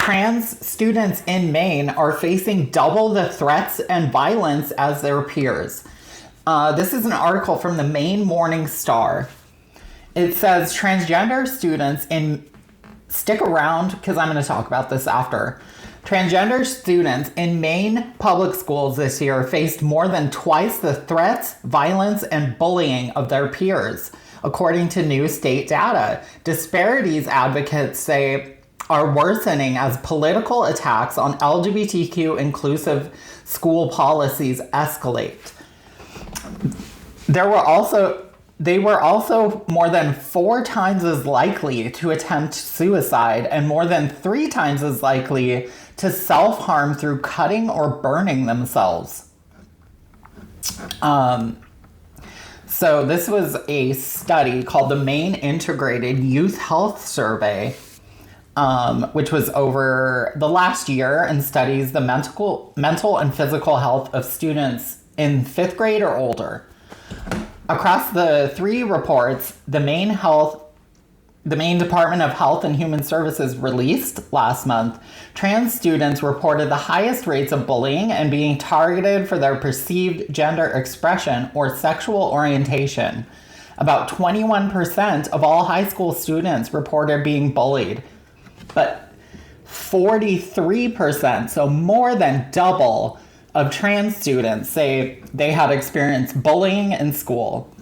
trans students in Maine are facing double the threats and violence as their peers. This is an article from the Maine Morning Star. It says transgender students stick around because I'm going to talk about this after. Transgender students in Maine public schools this year faced more than twice the threats, violence, and bullying of their peers, according to new state data. Disparities, advocates say, are worsening as political attacks on LGBTQ inclusive school policies escalate. They were also more than 4 times as likely to attempt suicide and more than 3 times as likely to self-harm through cutting or burning themselves. So this was a study called the Maine Integrated Youth Health Survey, which was over the last year and studies the mental and physical health of students in 5th grade or older. Across the 3 reports, the Maine Department of Health and Human Services released last month, trans students reported the highest rates of bullying and being targeted for their perceived gender expression or sexual orientation. About 21% of all high school students reported being bullied, but 43%, so more than double, of trans students say they had experienced bullying in school.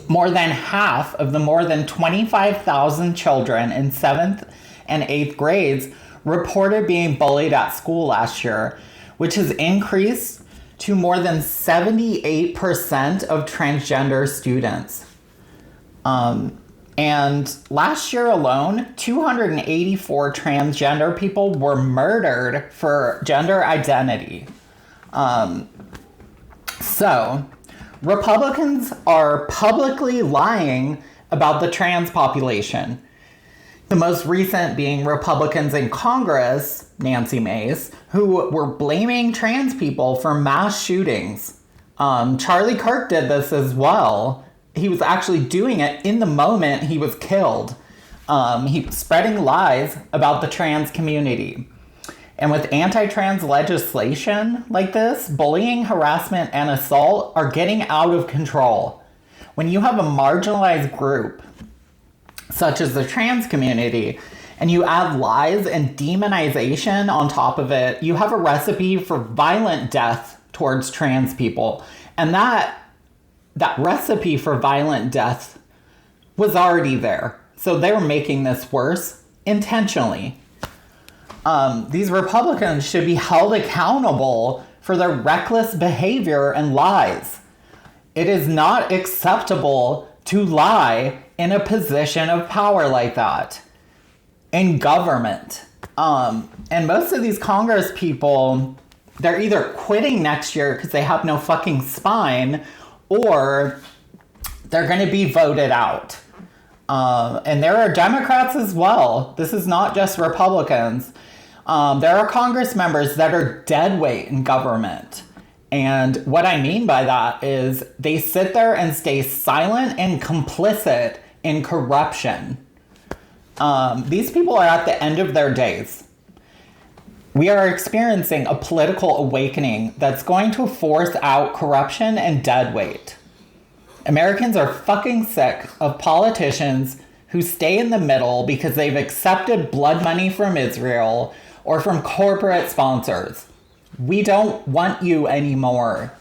More than half of the more than 25,000 children in 7th and 8th grades reported being bullied at school last year, which has increased to more than 78% of transgender students. And last year alone, 284 transgender people were murdered for gender identity. So Republicans are publicly lying about the trans population. The most recent being Republicans in Congress, Nancy Mace, who were blaming trans people for mass shootings. Charlie Kirk did this as well. He was actually doing it in the moment he was killed. He was spreading lies about the trans community. And with anti-trans legislation like this, bullying, harassment, and assault are getting out of control. When you have a marginalized group, such as the trans community, and you add lies and demonization on top of it, you have a recipe for violent death towards trans people. And that recipe for violent death was already there. So they're making this worse intentionally. These Republicans should be held accountable for their reckless behavior and lies. It is not acceptable to lie in a position of power like that in government. And most of these Congress people, they're either quitting next year because they have no fucking spine, or they're going to be voted out. And there are Democrats as well. This is not just Republicans. There are Congress members that are dead weight in government. And what I mean by that is they sit there and stay silent and complicit in corruption. These people are at the end of their days. We are experiencing a political awakening that's going to force out corruption and dead weight. Americans are fucking sick of politicians who stay in the middle because they've accepted blood money from Israel or from corporate sponsors. We don't want you anymore.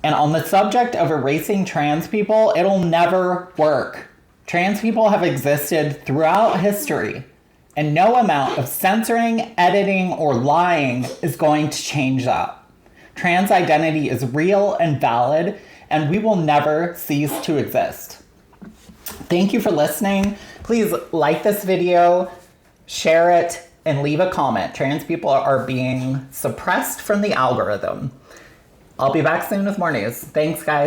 And on the subject of erasing trans people, it'll never work. Trans people have existed throughout history, and no amount of censoring, editing, or lying is going to change that. Trans identity is real and valid, and we will never cease to exist. Thank you for listening. Please like this video, share it, and leave a comment. Trans people are being suppressed from the algorithm. I'll be back soon with more news. Thanks, guys.